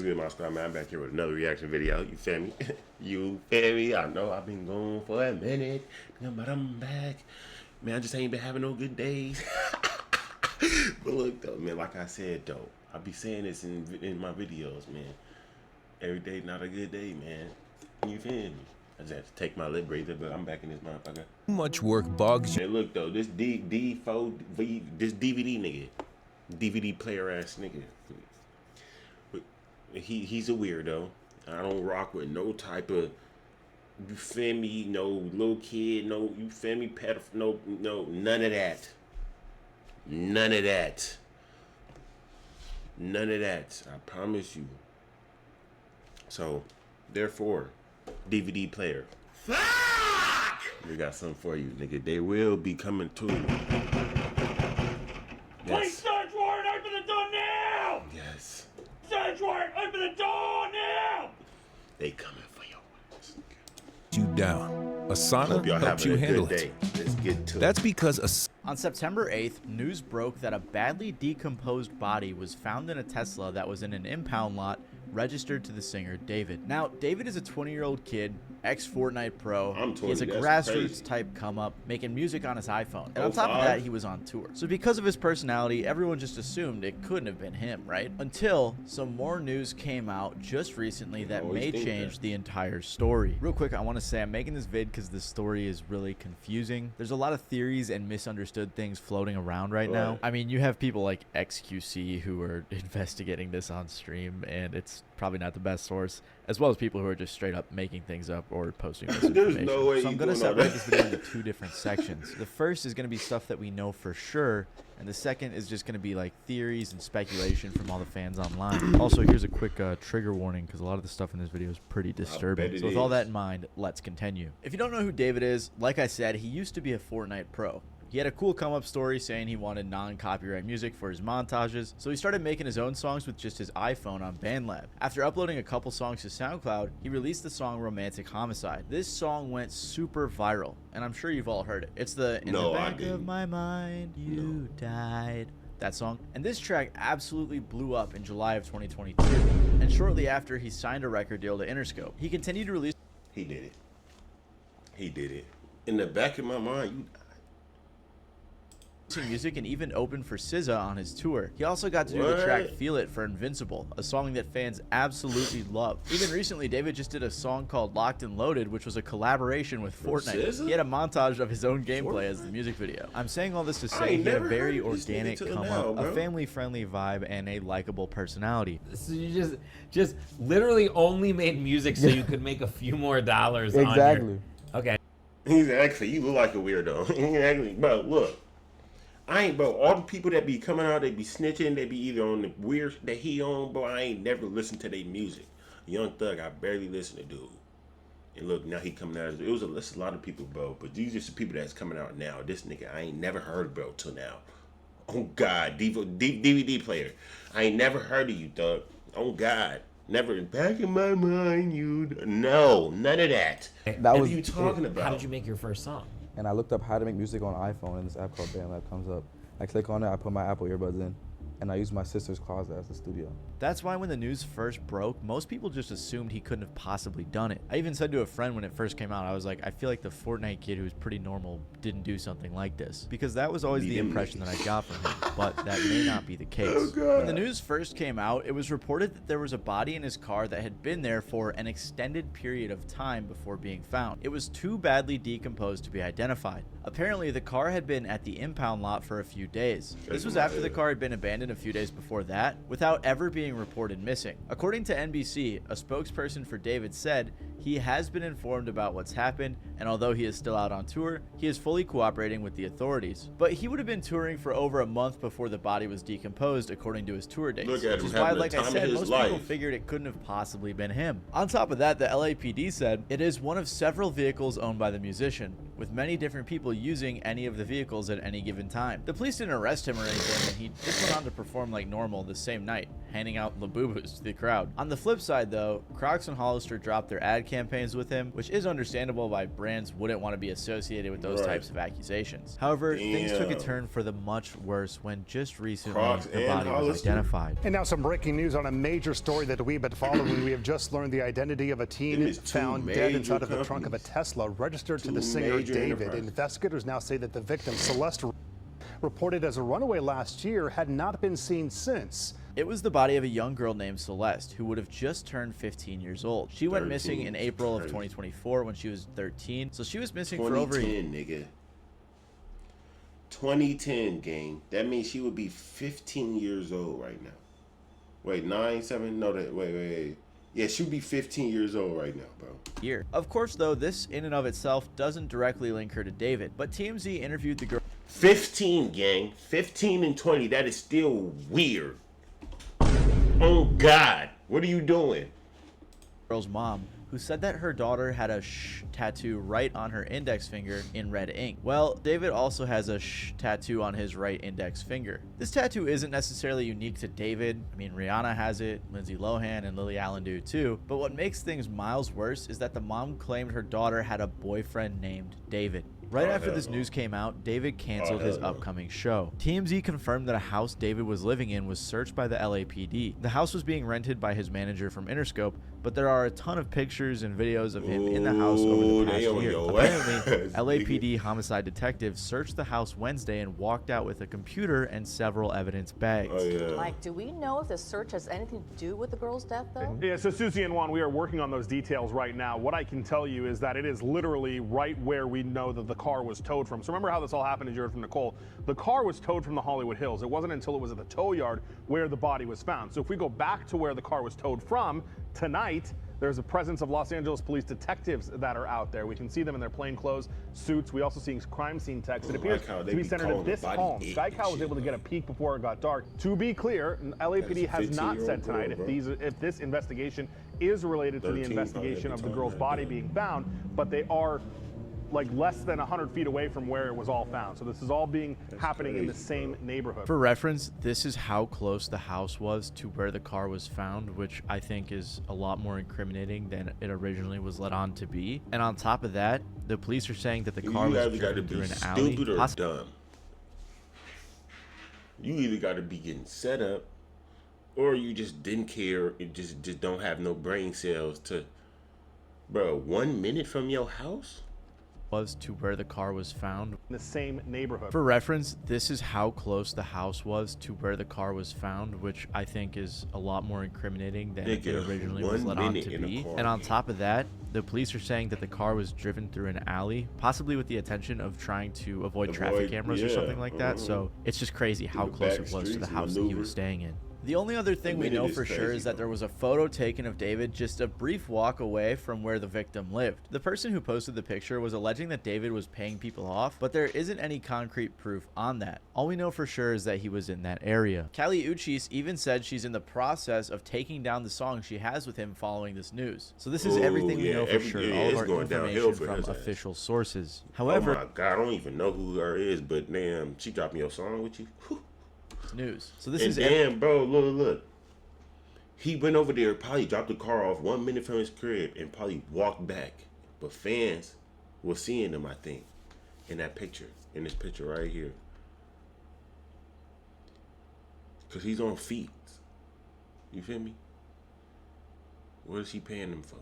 good, my squad, man? I'm back here with another reaction video. You feel me? You feel me? I know I've been gone for a minute, but I'm back. Man, I just ain't been having no good days. But look, though, man, like I said, though, I be saying this in my videos, man. Every day not a good day, man. You feel me? I just have to take my lip breather, but I'm back in this motherfucker. Much work bugs you. Hey, look, though, this D4vd, this DVD nigga, DVD player ass nigga. He's a weirdo. I don't rock with no type of, you feel me, no little kid, no, you feel me, pedophile, no, none of that. None of that. None of that. I promise you. So, therefore, DVD player. Fuck! We got something for you, nigga. They will be coming to you. Please, search warrant, open the door now! Yes. Search warrant, open the door now! They coming for your ass. You down. Asana Hope y'all helps having you a handle good it. day. Let's get to That's it. because On September 8th, news broke that a badly decomposed body was found in a Tesla that was in an impound lot registered to the singer David. Now, David is a 20-year-old kid, ex-Fortnite pro. I'm 20, he has a that's grassroots crazy. type come up, making music on his iPhone. And on 05? top of that, he was on tour. So because of his personality, everyone just assumed it couldn't have been him, right? Until some more news came out just recently that always may think change that. the entire story. Real quick, I want to say I'm making this vid because the story is really confusing. There's a lot of theories and misunderstood things floating around right now. Right. I mean, you have people like XQC who are investigating this on stream, and it's probably not the best source, as well as people who are just straight up making things up or posting misinformation. no way so I'm you going to doing all separate that. this video into two different sections. The first is going to be stuff that we know for sure, and the second is just going to be like theories and speculation from all the fans online. Also, here's a quick trigger warning because a lot of the stuff in this video is pretty disturbing. So with all that in mind, let's continue. If you don't know who David is, like I said, he used to be a Fortnite pro. He had a cool come-up story saying he wanted non-copyright music for his montages, so he started making his own songs with just his iPhone on BandLab. After uploading a couple songs to SoundCloud, he released the song Romantic Homicide. This song went super viral, and I'm sure you've all heard it. It's the "In the back of my mind, you died." That song. And this track absolutely blew up in July of 2022, and shortly after, he signed a record deal to Interscope. He continued to release He did it. He did it. In the back of my mind, you music and even opened for SZA on his tour. He also got to do the track What? Feel It for Invincible, a song that fans absolutely love. Even recently, David just did a song called Locked and Loaded, which was a collaboration with Fortnite. SZA? He had a montage of his own gameplay as the music video. I'm saying all this to say ain't he had a never very heard of this nigga organic till come now, up, bro. a family-friendly vibe, and a likable personality. So you just literally only made music so you could make a few more dollars on Exactly. your... Okay. He's actually, you look like a weirdo. Exactly, bro. Look, bro. All the people that be coming out, they be snitching. They be either on the weird that he on, bro. I ain't never listened to their music. Young Thug, I barely listen to dude. And look, now he coming out. It's a lot of people, bro. But these are the people that's coming out now. This nigga, I ain't never heard, bro, till now. Oh God, DVD player. I ain't never heard of you, Thug. Oh God. Never back in my mind, you. No, none of that. That What was are you talking it. about? How did you make your first song? And I looked up how to make music on iPhone, and this app called BandLab comes up. I click on it, I put my Apple earbuds in, and I use my sister's closet as the studio. That's why when the news first broke, most people just assumed he couldn't have possibly done it. I even said to a friend when it first came out, I was like, I feel like the Fortnite kid who's pretty normal didn't do something like this. Because that was always the impression that I got from him, but that may not be the case. When the news first came out, it was reported that there was a body in his car that had been there for an extended period of time before being found. It was too badly decomposed to be identified. Apparently, the car had been at the impound lot for a few days. This was after the car had been abandoned a few days before that, without ever being reported missing. According to NBC, a spokesperson for David said he has been informed about what's happened, and although he is still out on tour, he is fully cooperating with the authorities. But he would have been touring for over a month before the body was decomposed, according to his tour dates. Look at Which him is why, having the like I time of said, his most people life. figured it couldn't have possibly been him. On top of that, the LAPD said it is one of several vehicles owned by the musician, with many different people using any of the vehicles at any given time. The police didn't arrest him or anything, and he just went on to perform like normal the same night, handing out Labubus to the crowd. On the flip side though, Crocs and Hollister dropped their ad campaigns with him, which is understandable why brands wouldn't want to be associated with those types of accusations. However, things took a turn for the much worse when just recently the body was identified. And now some breaking news on a major story that we've been following. We have just learned the identity of a teen found dead inside of the trunk of a Tesla registered to the singer David. Investigators now say that the victim, Celeste, reported as a runaway last year, had not been seen since. It was the body of a young girl named Celeste, who would have just turned 15 years old. She went missing in April of 2024 when she was 13, so she was missing for over 2010, nigga. 2010, gang. That means she would be 15 years old right now. Wait, 9, 7, no, wait. Yeah, she'd be 15 years old right now, bro. Year. Of course, though, this in and of itself doesn't directly link her to David, but TMZ interviewed the girl. 15, gang. 15 and 20. That is still weird. Oh, God. What are you doing? Girl's mom, who said that her daughter had a sh tattoo right on her index finger in red ink. Well, David also has a sh tattoo on his right index finger. This tattoo isn't necessarily unique to David. I mean, Rihanna has it, Lindsay Lohan and Lily Allen do too. But what makes things miles worse is that the mom claimed her daughter had a boyfriend named David. Right after this news came out, David canceled his upcoming show. TMZ confirmed that a house David was living in was searched by the LAPD. The house was being rented by his manager from Interscope, but there are a ton of pictures and videos of him in the house over the past year. Apparently, LAPD homicide detectives searched the house Wednesday and walked out with a computer and several evidence bags. Mike, do we know if the search has anything to do with the girl's death, though? Yeah, so Susie and Juan, we are working on those details right now. What I can tell you is that it is literally right where we know that the car was towed from. So remember how this all happened, as you heard from Nicole. The car was towed from the Hollywood Hills. It wasn't until it was at the tow yard where the body was found. So if we go back to where the car was towed from, tonight, there's a presence of Los Angeles police detectives that are out there. We can see them in their plainclothes suits. We also see crime scene text. It appears to be centered at this home. Sky Cow was able to get a peek before it got dark. To be clear, LAPD has not said tonight if this investigation is related to the investigation of the girl's body being found, but they are like less than 100 feet away from where it was all found. So this is all happening in the same neighborhood. For reference, this is how close the house was to where the car was found, which I think is a lot more incriminating than it originally was led on to be. And on top of that, the police are saying that the car was driven through an alley. Stupid or dumb. You either got to be getting set up, or you just didn't care. It just don't have no brain cells to, bro. 1 minute from your house. Was to where the car was found in the same neighborhood. For reference, this is how close the house was to where the car was found, which I think is a lot more incriminating than it originally was led on to be. And on top of that, the police are saying that the car was driven through an alley, possibly with the intention of trying to avoid traffic cameras or something like that. So it's just crazy how close it was to the house that he was staying in. The only other thing we know for sure is that there was a photo taken of David just a brief walk away from where the victim lived. The person who posted the picture was alleging that David was paying people off, but there isn't any concrete proof on that. All we know for sure is that he was in that area. Kali Uchis even said she's in the process of taking down the song she has with him following this news. So this is everything we know for sure. All of our information from official sources. However, oh my God, I don't even know who her is, but damn, she dropped me a song with you. Whew. News. So this is damn, bro. Look. He went over there, probably dropped the car off 1 minute from his crib, and probably walked back. But fans were seeing him, I think, in that picture, in this picture right here, because he's on feet. You feel me? What is he paying them for?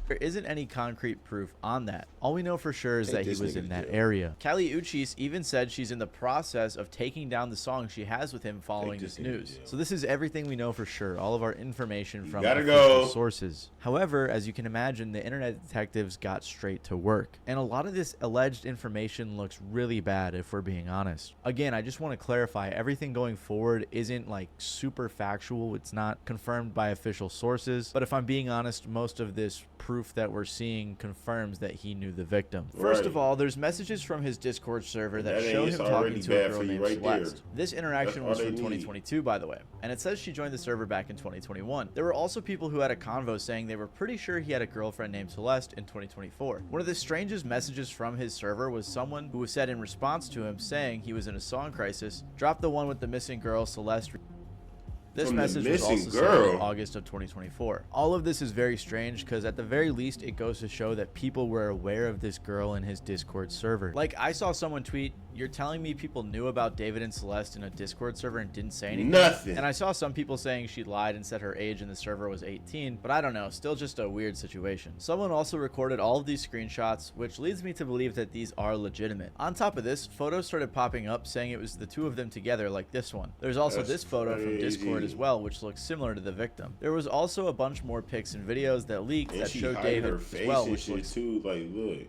There isn't any concrete proof on that. All we know for sure is that he was in that area. Kali Uchis even said she's in the process of taking down the song she has with him following this news. So this is everything we know for sure. All of our information from official sources. However, as you can imagine, the internet detectives got straight to work. And a lot of this alleged information looks really bad if we're being honest. Again, I just want to clarify, everything going forward isn't like super factual. It's not confirmed by official sources. But if I'm being honest, most of this proof that we're seeing confirms that he knew the victim. First of all, there's messages from his Discord server that show him talking to a girl named Celeste. This interaction was from 2022, by the way, and it says she joined the server back in 2021. There were also people who had a convo saying they were pretty sure he had a girlfriend named Celeste in 2024. One of the strangest messages from his server was someone who said in response to him saying he was in a song crisis, drop the one with the missing girl Celeste. This From the message was missing also sent in girl. August of 2024. All of this is very strange because at the very least it goes to show that people were aware of this girl in his Discord server. Like, I saw someone tweet, "You're telling me people knew about David and Celeste in a Discord server and didn't say anything?" Nothing. And I saw some people saying she lied and said her age in the server was 18, but I don't know, still just a weird situation. Someone also recorded all of these screenshots, which leads me to believe that these are legitimate. On top of this, photos started popping up saying it was the two of them together, like this one. There's also That's this photo from Discord crazy. as well, which looks similar to the victim. There was also a bunch more pics and videos that leaked And that she showed hide David her as face well, and which shit looks too. Like, look,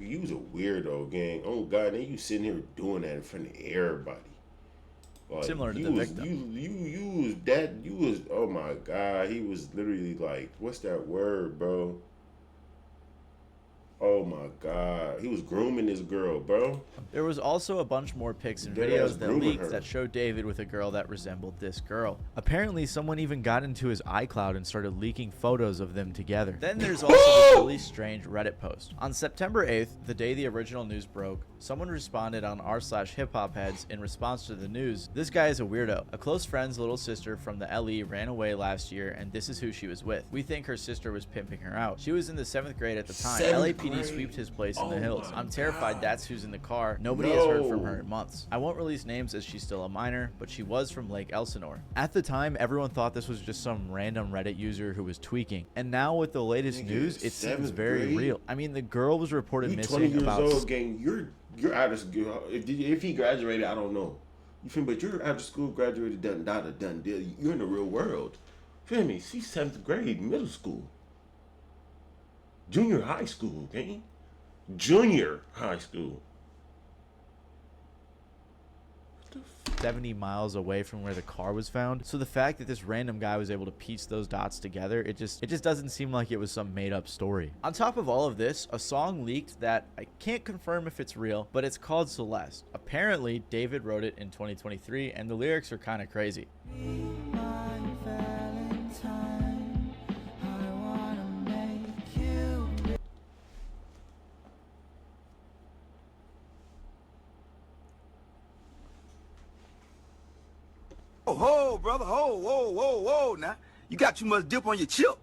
you was a weirdo, gang. Oh God, then you sitting here doing that in front of everybody. Like, similar to you the was, victim. You was that. You was. Oh my God, he was literally like, what's that word, bro? Oh my God, he was grooming this girl, bro. There was also a bunch more pics and Dead ass videos that grooming leaked her. that showed David with a girl that resembled this girl. Apparently, someone even got into his iCloud and started leaking photos of them together. Then there's also this really strange Reddit post. On September 8th, the day the original news broke, someone responded on r/hiphopheads in response to the news. "This guy is a weirdo. A close friend's little sister from the LE ran away last year, and this is who she was with. We think her sister was pimping her out. She was in the 7th grade at the time. LAPD sweeped his place in the hills. I'm terrified that's who's in the car. Nobody has heard from her in months. I won't release names as she's still a minor, but she was from Lake Elsinore." At the time, everyone thought this was just some random Reddit user who was tweaking. And now with the latest news, it seems 7th very grade? real. I mean, the girl was reported You 20 missing years about old, gang. You're out of school. If he graduated, I don't know. You feel me? But you're out of school, graduated, done deal. You're in the real world. Feel me? She's 7th grade, middle school, junior high school, gang. Junior high school. 70 miles away from where the car was found. So the fact that this random guy was able to piece those dots together, it just doesn't seem like it was some made up story. On top of all of this, a song leaked that I can't confirm if it's real, but it's called Celeste. Apparently, David wrote it in 2023, and the lyrics are kind of crazy. Oh, ho, brother, ho, whoa, whoa, whoa, now. You got too much dip on your chip.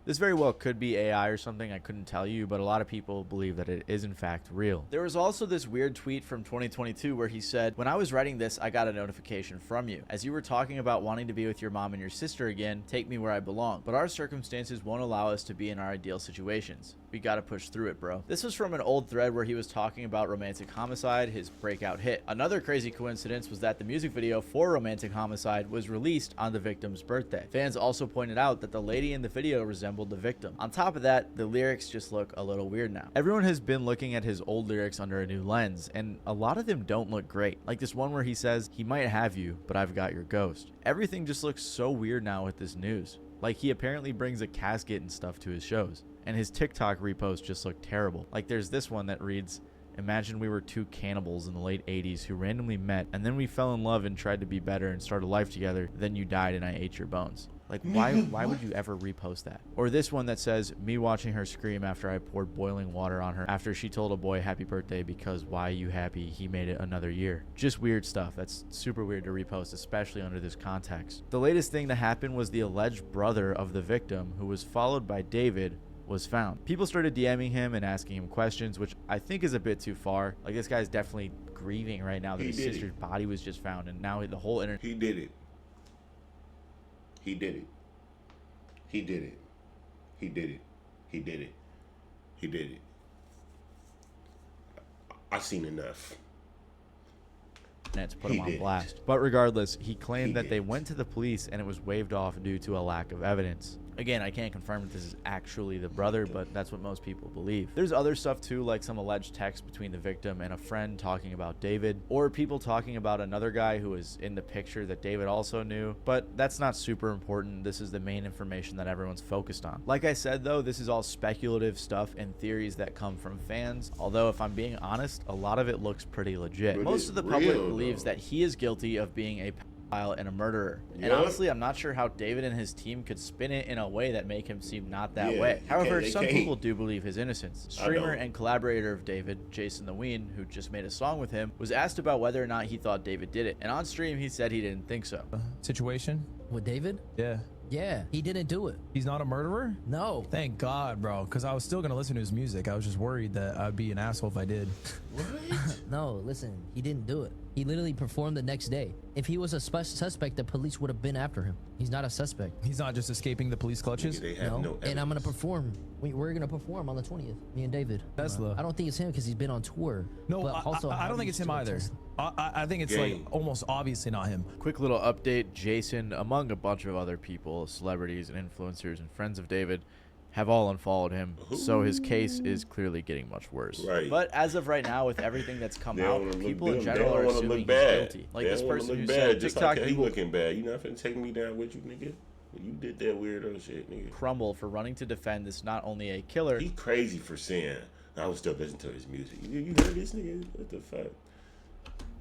This very well could be AI or something, I couldn't tell you, but a lot of people believe that it is in fact real. There was also this weird tweet from 2022 where he said, "When I was writing this, I got a notification from you. As you were talking about wanting to be with your mom and your sister again, take me where I belong. But our circumstances won't allow us to be in our ideal situations. We gotta push through it, bro." This was from an old thread where he was talking about Romantic Homicide, his breakout hit. Another crazy coincidence was that the music video for Romantic Homicide was released on the victim's birthday. Fans also pointed out that the lady in the video resembled the victim. On top of that, the lyrics just look a little weird now. Everyone has been looking at his old lyrics under a new lens, and a lot of them don't look great. Like this one where he says, "He might have you, but I've got your ghost." Everything just looks so weird now with this news. Like he apparently brings a casket and stuff to his shows. And his TikTok reposts just look terrible. Like there's this one that reads, "Imagine we were two cannibals in the late 80s who randomly met, and then we fell in love and tried to be better and start a life together. Then you died and I ate your bones." Like why would you ever repost that? Or this one that says, "Me watching her scream after I poured boiling water on her after she told a boy happy birthday because why you happy, he made it another year." Just weird stuff. That's super weird to repost, especially under this context. The latest thing to happen was the alleged brother of the victim, who was followed by David, was found. People started DMing him and asking him questions, which I think is a bit too far. Like this guy's definitely grieving right now that his sister's body was just found, and now the whole internet. He did it. He did it. He did it. He did it. He did it. He did it. I've seen enough. To put him on blast. But regardless, he claimed that they went to the police and it was waived off due to a lack of evidence. Again, I can't confirm if this is actually the brother, but that's what most people believe. There's other stuff too, like some alleged text between the victim and a friend talking about David, or people talking about another guy who was in the picture that David also knew, but that's not super important. This is the main information that everyone's focused on. Like I said though, this is all speculative stuff and theories that come from fans, although if I'm being honest, a lot of it looks pretty legit. But Most it's of the public real, believes though. that he is guilty of being a pedophile and a murderer. And Yeah. honestly, I'm not sure how David and his team could spin it in a way that make him seem not that Yeah, way. you However, can't- some they can't. people do believe his innocence. I Streamer don't. and collaborator of David, Jason the Ween, who just made a song with him, was asked about whether or not he thought David did it. And on stream, he said he didn't think so. Situation? With David? Yeah. Yeah, he didn't do it. He's not a murderer? No. Thank God, bro. Because I was still going to listen to his music. I was just worried that I'd be an asshole if I did. No, listen, he didn't do it. He literally performed the next day. If he was a suspect, the police would have been after him. He's not a suspect. He's not just escaping the police clutches? They have no And I'm gonna evidence. perform. We're gonna perform on the 20th. Me and David. Tesla. I don't think it's him because he's been on tour. No, but also, I don't think it's him either. I think it's Game. like almost obviously not him. Quick little update, Jason, among a bunch of other people, celebrities and influencers and friends of David, have all unfollowed him, so his case is clearly getting much worse. Right. But as of right now, with everything that's come They out, don't wanna look people in good. general They are don't wanna assuming look he's bad. guilty. Like They this don't wanna person look who bad, said just TikTok like he people looking bad. You not finna take me down with you, nigga. You did that weirdo shit, nigga. crumble for running to defend this not only a killer, He crazy for saying. I was still listening to his music. You heard this nigga? What the fuck?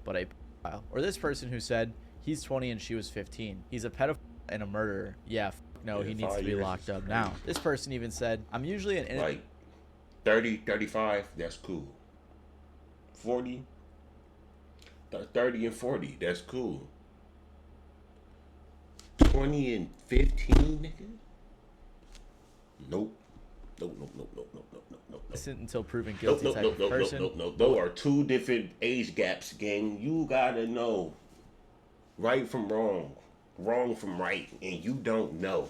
but a pedophile. Or this person who said he's 20 and she was 15. He's a pedophile and a murderer. Yeah, no, Yeah, he needs 5 to be years locked is up crazy. now. This person even said, I'm usually an Like 30, 35, that's cool. 40, 30 and 40, that's cool. 20 and 15, nigga? Nope. Nope, nope, nope, nope, nope, nope, nope, nope. innocent until proven Nope, guilty nope, type nope, of nope, nope, person. nope, nope. Those are two different age gaps, gang. You gotta know right from wrong, wrong from right, and you don't know.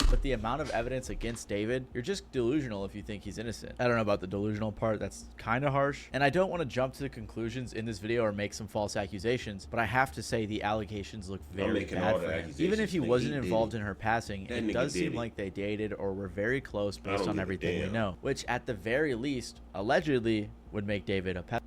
But the amount of evidence against David, you're just delusional if you think he's innocent. I don't know about the delusional part, that's kind of harsh. And I don't want to jump to the conclusions in this video or make some false accusations, but I have to say the allegations look very making bad all the for him. accusations. Even if he Nigga, wasn't he did involved it. in her passing, That it nigga does did seem it. like they dated or were very close I based don't on give a everything we damn. know, which at the very least, allegedly, would make David a pedophile.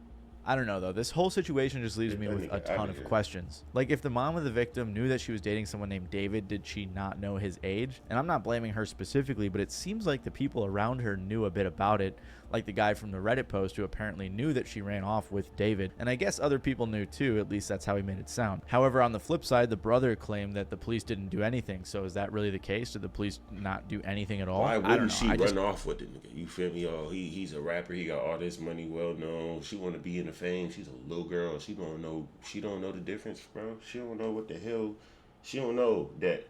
I don't know though. This whole situation just leaves me Get that with a nigga outta ton of here. questions. Like if the mom of the victim knew that she was dating someone named David, did she not know his age? And I'm not blaming her specifically, but it seems like the people around her knew a bit about it. Like the guy from the Reddit post who apparently knew that she ran off with David. And I guess other people knew too, at least that's how he made it sound. However, on the flip side, the brother claimed that the police didn't do anything. So is that really the case? Did the police not do anything at all? Why I don't wouldn't know. she I just run off with it, nigga? You feel me? Oh, he's a rapper. He got all this money, well known. She want to be in the fame. She's a little girl. She don't know. She don't know the difference, bro. She don't know what the hell. She don't know that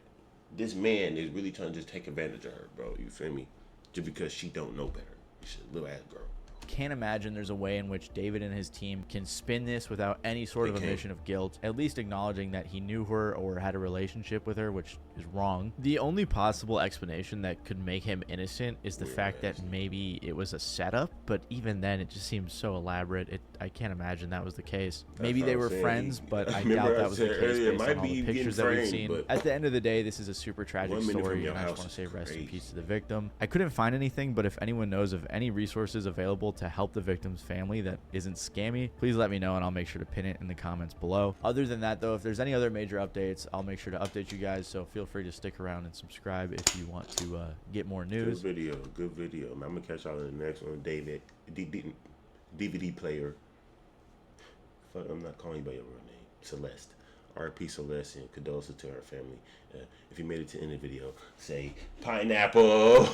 this man is really trying to just take advantage of her, bro. You feel me? Just because she don't know better. She's a little ass girl. can't imagine there's a way in which David and his team can spin this without any sort of They can't. admission of guilt, at least acknowledging that he knew her or had a relationship with her, which is wrong. The only possible explanation that could make him innocent is the fact that maybe it was a setup, but even then it just seems so elaborate. I can't imagine that was the case. Maybe what they I'm were saying. friends, but I Remember doubt I that was the said case earlier, it based might on all be the getting pictures that we've framed, seen. but At the end of the day, this is a super tragic 1 minute story, from your and I just house want to is say rest in crazy. peace to the victim. I couldn't find anything, but if anyone knows of any resources available to help the victim's family that isn't scammy, please let me know and I'll make sure to pin it in the comments below. Other than that though, if there's any other major updates, I'll make sure to update you guys, so feel free to stick around and subscribe if you want to get more news. Good video. I'm gonna catch y'all in the next one. David, DVD player. Fuck, I'm not calling you by your real name. Celeste. R.P. Celeste, and condolences to her family. If you made it to the end of the video, say pineapple.